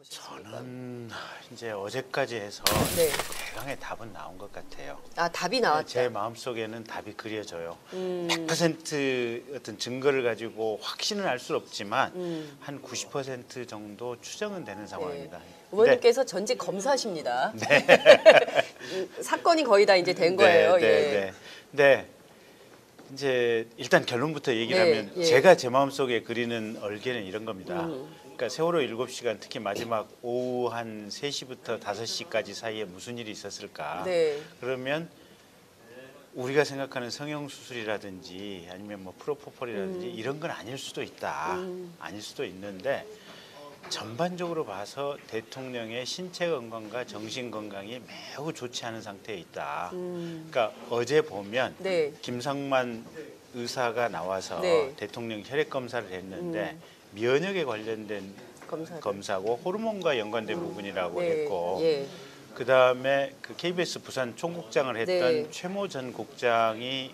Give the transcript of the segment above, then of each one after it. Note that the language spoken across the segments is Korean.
보셨습니까? 저는 이제 어제까지 해서 네. 대강의 답은 나온 것 같아요. 아, 답이 나왔다. 제 마음속에는 답이 그려져요. 100% 어떤 증거를 가지고 확신은 알 수 없지만 한 90% 정도 추정은 되는 상황입니다. 의원님께서 전직 검사십니다. 네. 사건이 거의 다 이제 된 거예요. 네. 이제 일단 결론부터 얘기를 하면 예. 제가 제 마음속에 그리는 얼개는 이런 겁니다. 그러니까 세월호 7시간 특히 마지막 오후 한 3시부터 5시까지 사이에 무슨 일이 있었을까? 네. 그러면 우리가 생각하는 성형수술이라든지 아니면 뭐 프로포폴이라든지 이런 건 아닐 수도 있다. 아닐 수도 있는데 전반적으로 봐서 대통령의 신체 건강과 정신 건강이 매우 좋지 않은 상태에 있다. 그러니까 어제 보면 네. 김상만 의사가 나와서 네. 대통령 혈액 검사를 했는데 면역에 관련된 검사고 호르몬과 연관된 부분이라고 네. 했고 예. 그다음에 그 KBS 부산 총국장을 했던 네. 최모 전 국장이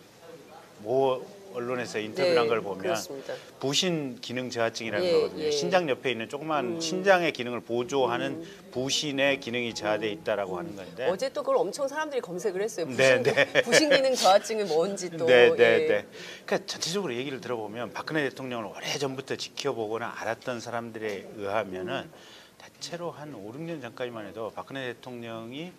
모 언론에서 인터뷰를 한 걸 보면 그렇습니다. 부신 기능 저하증이라는 예, 거거든요. 예. 신장 옆에 있는 조그만 신장의 기능을 보조하는 부신의 기능이 저하돼 있다라고 하는 건데 어제 또 그걸 엄청 사람들이 검색을 했어요. 네. 부신 기능 저하증이 뭔지 또. 네. 예. 그러니까 전체적으로 얘기를 들어보면 박근혜 대통령을 오래전부터 지켜보거나 알았던 사람들에 의하면은 대체로 한 5, 6년 전까지만 해도 박근혜 대통령이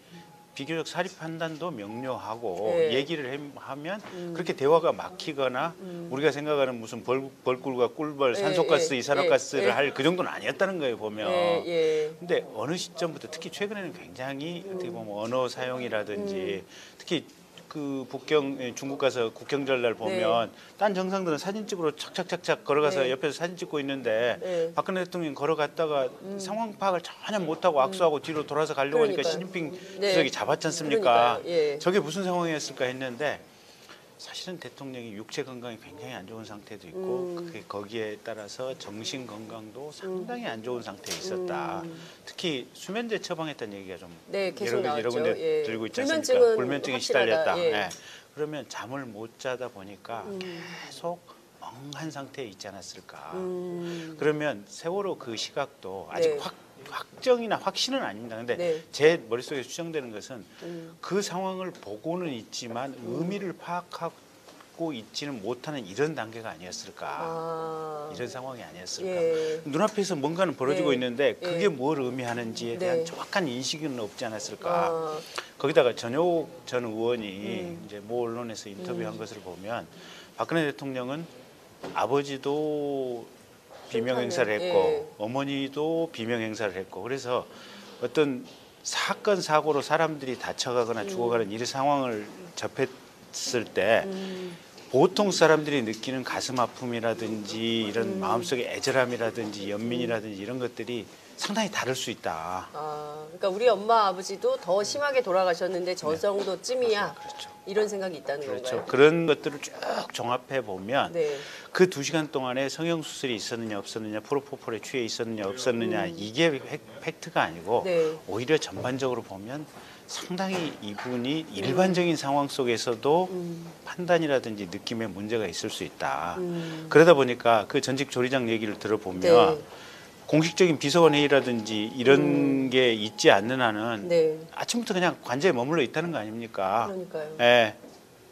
비교적 사리 판단도 명료하고 네. 얘기를 하면 그렇게 대화가 막히거나 우리가 생각하는 무슨 벌꿀과 꿀벌, 산소가스, 이산화가스를 할 그 정도는 아니었다는 거예요 보면. 근데 어느 시점부터 특히 최근에는 굉장히 어떻게 보면 언어 사용이라든지 특히 그 중국 가서 국경절날 보면 딴 정상들은 사진 찍으러 착착착착 걸어가서 옆에서 사진 찍고 있는데 박근혜 대통령 걸어갔다가 상황 파악을 전혀 못하고 악수하고 뒤로 돌아서 가려고 하니까 시진핑 주석이 잡았지 않습니까? 저게 무슨 상황이었을까 했는데 사실은 대통령이 육체 건강이 굉장히 안 좋은 상태도 있고 그게 거기에 따라서 정신 건강도 상당히 안 좋은 상태에 있었다. 특히 수면제 처방했다는 얘기가 좀 계속 여러 군데 들고 있지 않습니까? 불면증이 시달렸다. 그러면 잠을 못 자다 보니까 계속 멍한 상태에 있지 않았을까. 그러면 세월호 그 시각도 아직 확정이나 확신은 아닙니다. 근데 제 머릿속에 추정되는 것은 그 상황을 보고는 있지만 의미를 파악하고 있지는 못하는 이런 단계가 아니었을까. 이런 상황이 아니었을까. 눈앞에서 뭔가는 벌어지고 있는데 그게 뭘 의미하는지에 대한 정확한 인식은 없지 않았을까. 거기다가 전효옥 전 의원이 이제 모 언론에서 인터뷰한 것을 보면 박근혜 대통령은 아버지도 비명 행사를 했고 어머니도 비명 행사를 했고 그래서 어떤 사건 사고로 사람들이 다쳐가거나 죽어가는 이런 상황을 접했을 때 보통 사람들이 느끼는 가슴 아픔이라든지 이런 마음속의 애절함이라든지 연민이라든지 이런 것들이 상당히 다를 수 있다. 그러니까 우리 엄마 아버지도 더 심하게 돌아가셨는데 저 정도쯤이야. 그렇죠. 이런 생각이 있다는 건가요? 그런 것들을 쭉 종합해 보면 그 2시간 동안에 성형수술이 있었느냐 없었느냐 프로포폴에 취해 있었느냐 없었느냐 이게 팩트가 아니고 오히려 전반적으로 보면 상당히 이분이 일반적인 상황 속에서도 판단이라든지 느낌에 문제가 있을 수 있다. 그러다 보니까 그 전직 조리장 얘기를 들어보면 공식적인 비서관 회의라든지 이런 게 있지 않는 한은 아침부터 그냥 관저에 머물러 있다는 거 아닙니까? 그러니까요.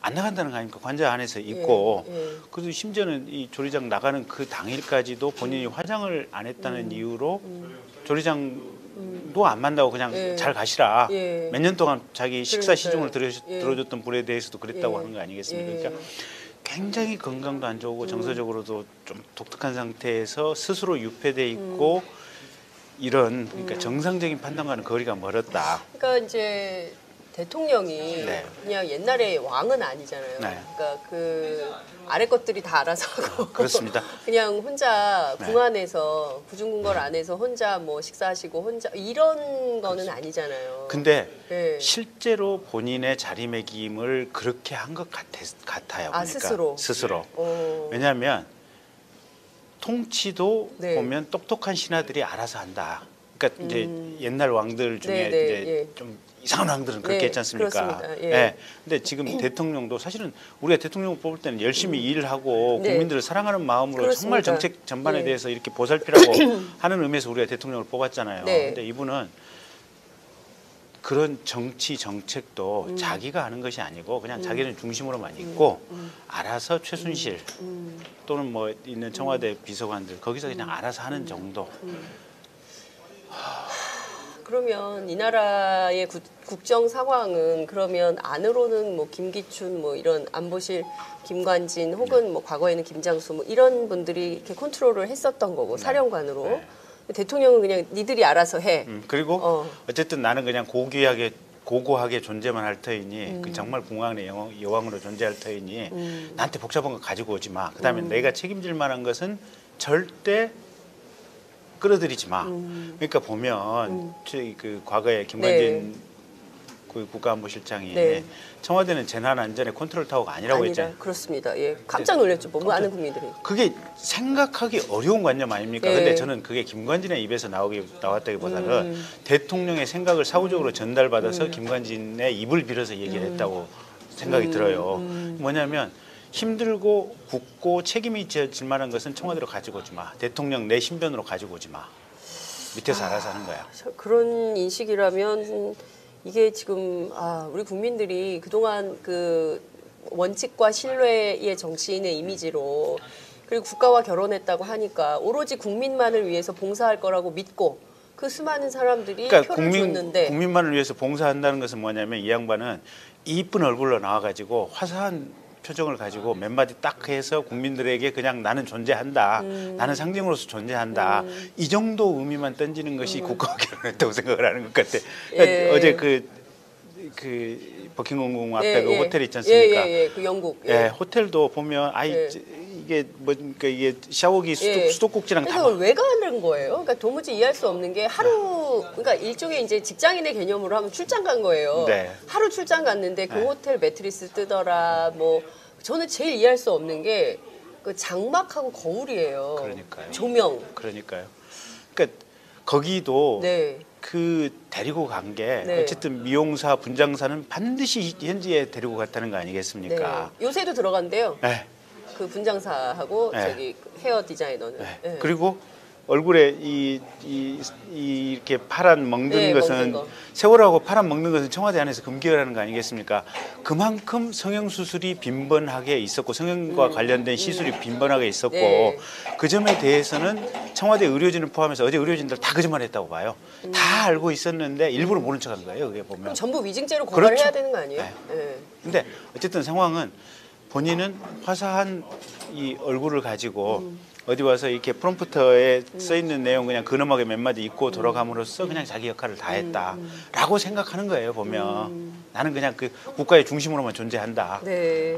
안 나간다는 거 아닙니까? 관저 안에서 있고 그래서 심지어는 이 조리장 나가는 그 당일까지도 본인이 화장을 안 했다는 이유로 조리장도 안 만나고 그냥 잘 가시라. 몇 년 동안 자기 식사 시중을 들어줬던 분에 대해서도 그랬다고 하는 거 아니겠습니까? 그러니까 굉장히 건강도 안 좋고 정서적으로도 좀 독특한 상태에서 스스로 유폐돼 있고 이런 그러니까 정상적인 판단과는 거리가 멀었다. 그러니까 이제 대통령이 그냥 옛날에 왕은 아니잖아요. 그러니까 그 아래 것들이 다 알아서 하고 그렇습니다. 그냥 혼자 궁 안에서 부중궁궐 안에서 혼자 뭐 식사하시고 혼자 이런 거는 아니잖아요. 근데 실제로 본인의 자리매김을 그렇게 한 것 같아요. 보니까. 스스로. 왜냐하면 통치도 보면 똑똑한 신하들이 알아서 한다. 그러니까 이제 옛날 왕들 중에 네, 이제 예. 좀 이상한 왕들은 그렇게 했지 않습니까? 그렇습니다. 예. 예. 근데 지금 대통령도 사실은 우리가 대통령을 뽑을 때는 열심히 일하고 네. 국민들을 사랑하는 마음으로 그렇습니다. 정말 정책 전반에 예. 대해서 이렇게 보살피라고 하는 의미에서 우리가 대통령을 뽑았잖아요. 네. 근데 이분은 그런 정치 정책도 자기가 하는 것이 아니고 그냥 자기는 중심으로만 있고 알아서 최순실 또는 뭐 있는 청와대 비서관들 거기서 그냥 알아서 하는 정도. 그러면 이 나라의 국정 상황은 그러면 안으로는 뭐 김기춘 뭐 이런 안보실 김관진 혹은 뭐 과거에는 김장수 뭐 이런 분들이 이렇게 컨트롤을 했었던 거고 사령관으로 네. 대통령은 그냥 니들이 알아서 해. 그리고 어쨌든 나는 그냥 고고하게 존재만 할 터이니 그 정말 공항의 여왕으로 존재할 터이니 나한테 복잡한 거 가지고 오지 마. 그다음에 내가 책임질 만한 것은 절대 끌어들이지 마. 그러니까 보면 그 과거에 김관진 그 국가안보실장이 네. 청와대는 재난안전의 컨트롤 타워가 아니라고 했잖아요. 그렇습니다. 예, 깜짝 놀랐죠. 뭐 많은 국민들이. 그게 생각하기 어려운 관념 아닙니까? 네. 근데 저는 그게 김관진의 입에서 나왔다기보다는 대통령의 생각을 사후적으로 전달받아서 김관진의 입을 빌어서 얘기를 했다고 생각이 들어요. 뭐냐면 힘들고 굳고 책임이 질 만한 것은 청와대로 가지고 오지 마. 대통령 내 신변으로 가지고 오지 마. 밑에서 알아서 하는 거야. 그런 인식이라면 이게 지금 우리 국민들이 그동안 그 원칙과 신뢰의 정치인의 이미지로 그리고 국가와 결혼했다고 하니까 오로지 국민만을 위해서 봉사할 거라고 믿고 그 수많은 사람들이 그러니까 표를 줬는데 국민만을 위해서 봉사한다는 것은 뭐냐면 이 양반은 이쁜 얼굴로 나와가지고 화사한 표정을 가지고 몇 마디 딱 해서 국민들에게 그냥 나는 존재한다. 나는 상징으로서 존재한다. 이 정도 의미만 던지는 것이 국가와 결혼했다고 생각을 하는 것 같아. 예. 어제 그 버킹엄 궁 앞에 그 호텔 있지 않습니까? 그 영국. 호텔도 보면 이게 뭐 그러니까 이게 샤워기 수도꼭지랑 다 그래서 왜 가는 거예요? 그러니까 도무지 이해할 수 없는 게 하루 그러니까 일종의 이제 직장인의 개념으로 하면 출장 간 거예요. 네. 하루 출장 갔는데 그 호텔 매트리스 뜨더라. 뭐 저는 제일 이해할 수 없는 게 그 장막하고 거울이에요. 그러니까요. 조명. 그러니까요. 그러니까 거기도 네. 그 데리고 간 게 네. 어쨌든 미용사, 분장사는 반드시 현지에 데리고 갔다는 거 아니겠습니까? 네. 요새도 들어간대요. 네. 그 분장사하고 네. 저기 헤어 디자이너는. 네. 네. 그리고 얼굴에 이렇게 파란 먹는 것은 먹는 거. 세월하고 파란 먹는 것은 청와대 안에서 금기라는 거 아니겠습니까? 그만큼 성형 수술이 빈번하게 있었고 성형과 관련된 시술이 빈번하게 있었고 네. 그 점에 대해서는 청와대 의료진을 포함해서 어제 의료진들 다 거짓말했다고 봐요. 다 알고 있었는데 일부러 모른 척한 거예요. 그게 보면. 그럼 전부 위증죄로 고발을 그렇죠. 해야 되는 거 아니에요? 네. 네. 근데 어쨌든 상황은 본인은 화사한 이 얼굴을 가지고 어디 와서 이렇게 프롬프터에 써 있는 내용 그냥 근엄하게 몇 마디 읽고 돌아감으로써 그냥 자기 역할을 다 했다라고 생각하는 거예요. 보면 나는 그냥 그 국가의 중심으로만 존재한다. 네.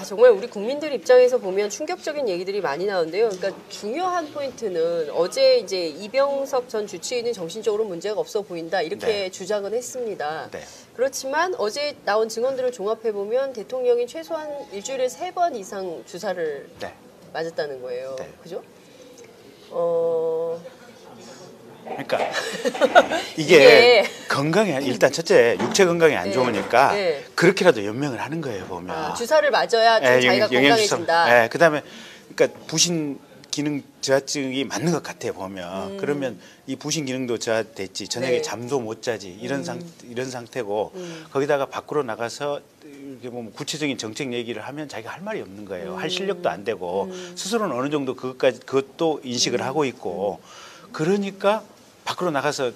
정말 우리 국민들 입장에서 보면 충격적인 얘기들이 많이 나오는데요. 그러니까 중요한 포인트는 어제 이제 이병석 전 주치의는 정신적으로 문제가 없어 보인다 이렇게 네. 주장은 했습니다. 네. 그렇지만 어제 나온 증언들을 종합해 보면 대통령이 최소한 일주일에 3번 이상 주사를 네. 맞았다는 거예요. 네. 그죠? 그러니까 이게 건강에 일단 첫째 육체 건강에 안 좋으니까 네. 그렇게라도 연명을 하는 거예요 보면. 주사를 맞아야 좀 자기가 건강해진다. 네, 그다음에 그러니까 부신 기능 저하증이 맞는 것 같아요 보면. 그러면 이 부신 기능도 저하됐지 저녁에 네. 잠도 못 자지 이런 상태고 거기다가 밖으로 나가서 이렇게 보면 구체적인 정책 얘기를 하면 자기가 할 말이 없는 거예요. 할 실력도 안 되고 스스로는 어느 정도 그것도 인식을 하고 있고 그러니까 밖으로 나가서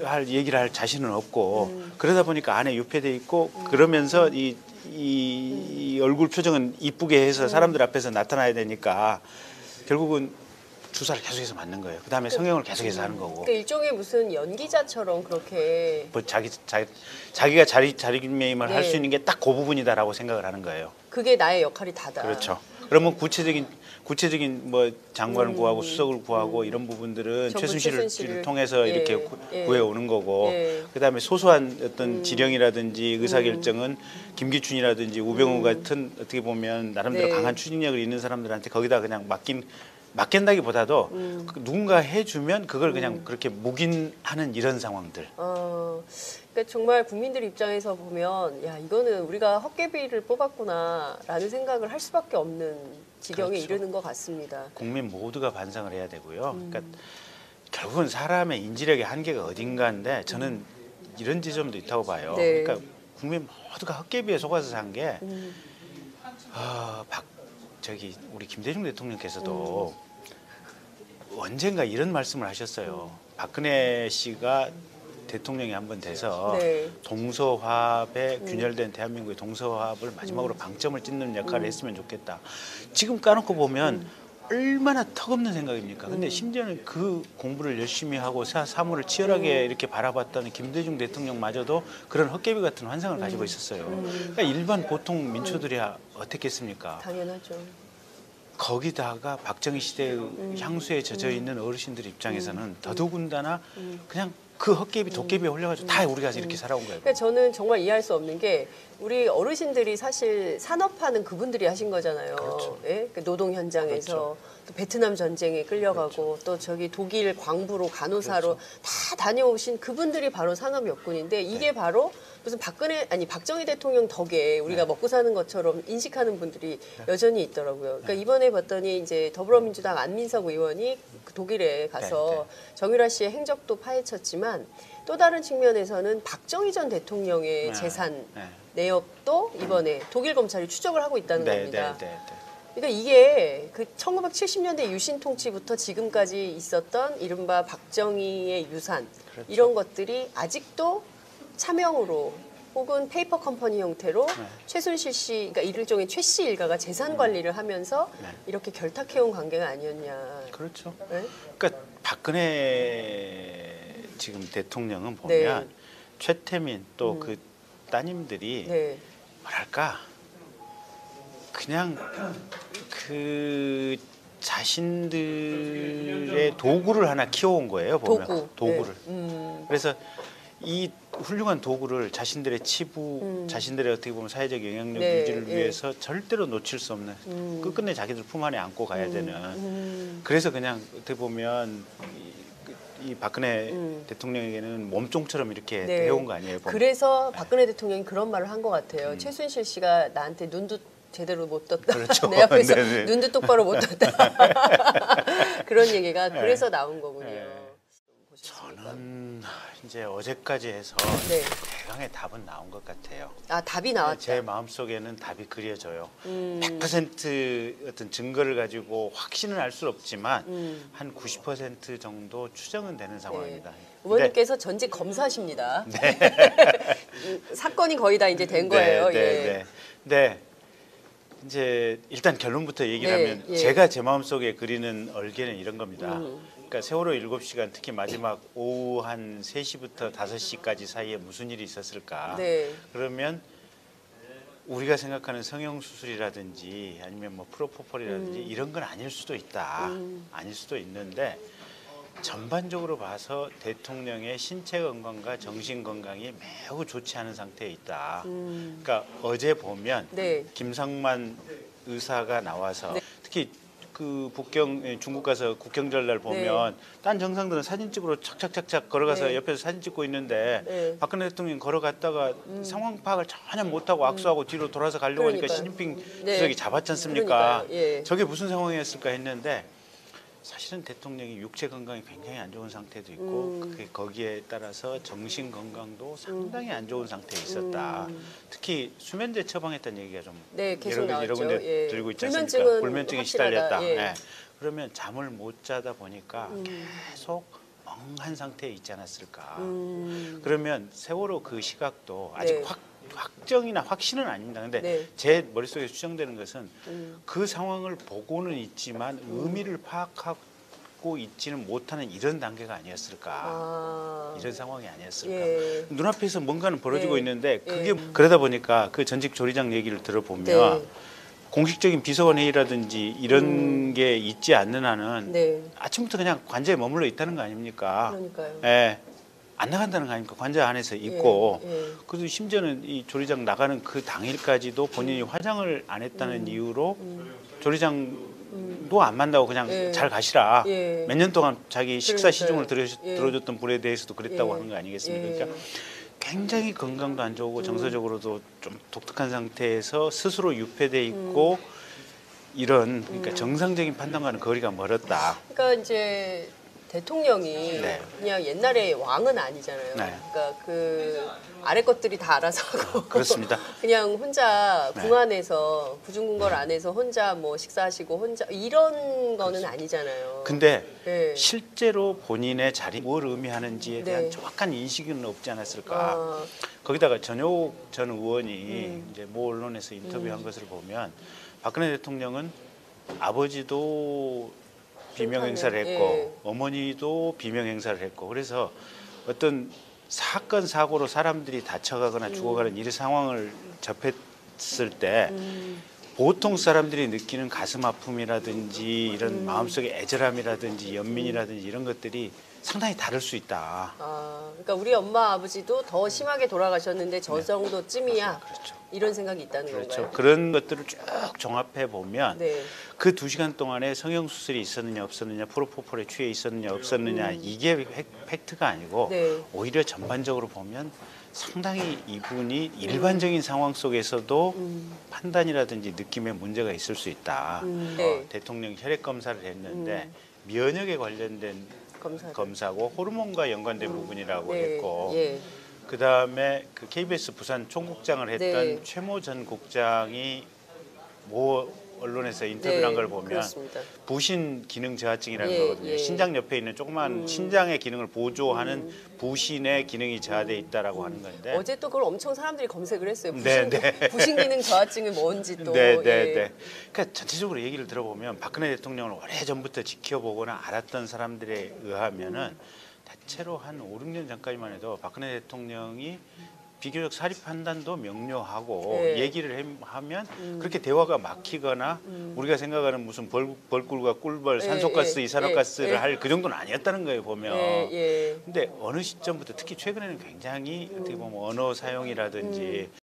할 얘기를 할 자신은 없고 그러다 보니까 안에 유폐돼 있고 그러면서 이 얼굴 표정은 이쁘게 해서 사람들 앞에서 나타나야 되니까 결국은 주사를 계속해서 맞는 거예요. 그다음에 성형을 계속해서 하는 거고. 그러니까 일종의 무슨 연기자처럼 그렇게 뭐 자기가 자리매임을 할 수 있는 게 딱 그 부분이다라고 생각을 하는 거예요. 그게 나의 역할이 다다. 그렇죠. 그러면 구체적인 뭐 장관을 구하고 수석을 구하고 이런 부분들은 최순실을 통해서 이렇게 구해 오는 거고 그다음에 소소한 어떤 지령이라든지 의사결정은 김기춘이라든지 우병우 같은 어떻게 보면 나름대로 강한 추진력을 있는 사람들한테 거기다 그냥 맡긴 맡긴다기보다도 누군가 해주면 그걸 그냥 그렇게 묵인하는 이런 상황들. 그러니까 정말 국민들 입장에서 보면 야 이거는 우리가 헛개비를 뽑았구나라는 생각을 할 수밖에 없는 지경에 그렇죠. 이르는 것 같습니다. 국민 모두가 반성을 해야 되고요. 그러니까 결국은 사람의 인지력의 한계가 어딘가인데 저는 이런 지점도 있다고 봐요. 네. 그러니까 국민 모두가 헛개비에 속아서 산 게 우리 김대중 대통령께서도 언젠가 이런 말씀을 하셨어요. 박근혜 씨가 대통령이 한번 돼서 네. 동서화합에 균열된 대한민국의 동서화합을 마지막으로 방점을 찍는 역할을 했으면 좋겠다. 지금 까놓고 보면 얼마나 턱없는 생각입니까? 근데 심지어는 그 공부를 열심히 하고 사무를 치열하게 이렇게 바라봤던 김대중 대통령마저도 그런 헛개비 같은 환상을 가지고 있었어요. 그러니까 일반 보통 민초들이야 어떻겠습니까? 당연하죠. 거기다가 박정희 시대의 향수에 젖어 있는 어르신들 입장에서는 더더군다나 그냥 그 헛개비 도깨비에 홀려가지고 다 우리가 이렇게 살아온 거예요. 그러니까 저는 정말 이해할 수 없는 게 우리 어르신들이 사실 산업화는 그분들이 하신 거잖아요. 그렇죠. 예? 그 노동 현장에서 그렇죠. 또 베트남 전쟁에 끌려가고 또 저기 독일 광부로 간호사로 다 다녀오신 그분들이 바로 산업여군인데 이게 바로 무슨 박정희 대통령 덕에 우리가 먹고 사는 것처럼 인식하는 분들이 여전히 있더라고요. 그러니까 이번에 봤더니 이제 더불어민주당 안민석 의원이 그 독일에 가서 정유라 씨의 행적도 파헤쳤지만 또 다른 측면에서는 박정희 전 대통령의 재산 내역도 이번에 독일 검찰이 추적을 하고 있다는 겁니다. 그러니까 이게 그 1970년대 유신 통치부터 지금까지 있었던 이른바 박정희의 유산 그렇죠. 이런 것들이 아직도 차명으로 혹은 페이퍼 컴퍼니 형태로 최순실 씨, 그러니까 일종의 최 씨 일가가 재산 관리를 하면서 이렇게 결탁해온 관계가 아니었냐. 그렇죠. 네? 그러니까 박근혜 지금 대통령은 보면 최태민 또 그 따님들이 뭐랄까 그냥 그 자신들의 도구를 하나 키워온 거예요. 보면 도구를. 그래서 이 훌륭한 도구를 자신들의 치부, 자신들의 어떻게 보면 사회적 영향력 유지를 위해서 절대로 놓칠 수 없는 끝끝내 자기들 품 안에 안고 가야 되는. 그래서 그냥 어떻게 보면 이 박근혜 대통령에게는 몸종처럼 이렇게 해온 거 아니에요? 보면. 그래서 박근혜 대통령이 그런 말을 한 것 같아요. 최순실 씨가 나한테 눈도 제대로 못 떴다. 그렇죠. 내 앞에서 눈도 똑바로 못 떴다. 그런 얘기가 그래서 나온 거군요. 저는 이제 어제까지 해서 대강의 답은 나온 것 같아요. 아, 답이 나왔다. 제 마음속에는 답이 그려져요. 100% 어떤 증거를 가지고 확신은 알 수 없지만 한 90% 정도 추정은 되는 상황입니다. 의원님께서 전직 검사십니다. 사건이 거의 다 이제 된 거예요. 네. 이제 일단 결론부터 얘기를 하면 제가 제 마음속에 그리는 얼개는 이런 겁니다. 그러니까 세월호 7시간 특히 마지막 오후 한 3시부터 5시까지 사이에 무슨 일이 있었을까? 그러면 우리가 생각하는 성형수술이라든지 아니면 뭐 프로포폴이라든지 이런 건 아닐 수도 있다. 아닐 수도 있는데 전반적으로 봐서 대통령의 신체 건강과 정신 건강이 매우 좋지 않은 상태에 있다. 그러니까 어제 보면 김상만 의사가 나와서 특히 그 중국 가서 국경절 날 보면 딴 정상들은 사진 찍으러 착착착착 걸어가서 옆에서 사진 찍고 있는데 박근혜 대통령이 걸어갔다가 상황 파악을 전혀 못하고 악수하고 뒤로 돌아서 가려고 하니까 시진핑 주석이 잡았지 않습니까? 저게 무슨 상황이었을까 했는데 사실은 대통령이 육체 건강이 굉장히 안 좋은 상태도 있고 거기에 따라서 정신 건강도 상당히 안 좋은 상태에 있었다. 특히 수면제 처방했다는 얘기가 좀 여러 군데 들고 있지 않습니까? 불면증이 시달렸다. 그러면 잠을 못 자다 보니까 계속 멍한 상태에 있지 않았을까. 그러면 세월호 그 시각도 아직 확정이나 확신은 아닙니다. 근데 제 머릿속에 추정되는 것은 그 상황을 보고는 있지만 의미를 파악하고 있지는 못하는 이런 단계가 아니었을까. 이런 상황이 아니었을까. 눈앞에서 뭔가는 벌어지고 있는데 그게 그러다 보니까 그 전직 조리장 얘기를 들어보면 공식적인 비서관 회의라든지 이런 게 있지 않는 한은 아침부터 그냥 관저에 머물러 있다는 거 아닙니까? 그러니까요. 안 나간다는 거 아닙니까? 관저 안에서 있고 그래도 심지어는 이 조리장 나가는 그 당일까지도 본인이 화장을 안 했다는 이유로 조리장 도 안 만나고 그냥 예. 잘 가시라. 예. 몇 년 동안 자기 식사 시중을 예. 들어줬던 분에 대해서도 그랬다고 예. 하는 거 아니겠습니까? 예. 그러니까 굉장히 건강도 안 좋고 정서적으로도 좀 독특한 상태에서 스스로 유폐돼 있고 이런 그러니까 정상적인 판단과는 거리가 멀었다. 그러니까 이제 대통령이 네. 그냥 옛날에 왕은 아니잖아요. 네. 그러니까 그 아래 것들이 다 알아서 하고 그렇습니다. 그냥 혼자 네. 궁 안에서 구중궁궐 안에서 혼자 뭐 식사하시고 혼자 이런 거는 아니잖아요. 근데 네. 실제로 본인의 자리 뭘 의미하는지에 대한 네. 정확한 인식은 없지 않았을까. 아, 거기다가 전효욱 전 의원이 이제 모 언론에서 인터뷰한 것을 보면 박근혜 대통령은 아버지도 비명 행사를 했고 예. 어머니도 비명 행사를 했고 그래서 어떤 사건 사고로 사람들이 다쳐가거나 죽어가는 이런 상황을 접했을 때 보통 사람들이 느끼는 가슴 아픔이라든지 이런 마음속의 애절함이라든지 연민이라든지 이런 것들이 상당히 다를 수 있다. 아, 그러니까 우리 엄마 아버지도 더 심하게 돌아가셨는데 저 정도쯤이야. 그렇죠. 이런 생각이 있다는 그렇죠. 건가요? 그런 것들을 쭉 종합해 보면 네. 그 2시간 동안에 성형수술이 있었느냐 없었느냐 프로포폴에 취해 있었느냐 없었느냐 이게 팩트가 아니고 네. 오히려 전반적으로 보면 상당히 이분이 일반적인 상황 속에서도 판단이라든지 느낌에 문제가 있을 수 있다. 네. 대통령 혈액 검사를 했는데 면역에 관련된 검사고 호르몬과 연관된 부분이라고 네. 했고 예. 그 다음에 그 KBS 부산 총국장을 했던 네. 최모 전 국장이 모 언론에서 인터뷰를 한 걸 보면 그렇습니다. 부신 기능 저하증이라는 예, 거거든요. 예. 신장 옆에 있는 조그만 신장의 기능을 보조하는 부신의 기능이 저하돼 있다라고 하는 건데. 어제 또 그걸 엄청 사람들이 검색을 했어요. 네, 부신 기능 저하증이 뭔지 또. 네, 네, 예. 네. 그러니까 전체적으로 얘기를 들어보면 박근혜 대통령을 오래 전부터 지켜보거나 알았던 사람들에 의하면은 대체로 한 5, 6년 전까지만 해도 박근혜 대통령이 비교적 사립 판단도 명료하고 네. 얘기를 하면 그렇게 대화가 막히거나 우리가 생각하는 무슨 벌꿀과 꿀벌, 산소가스, 예, 이산화가스를 예. 할 그 정도는 아니었다는 거예요 보면. 예, 예. 근데 어느 시점부터 특히 최근에는 굉장히 어떻게 보면 언어 사용이라든지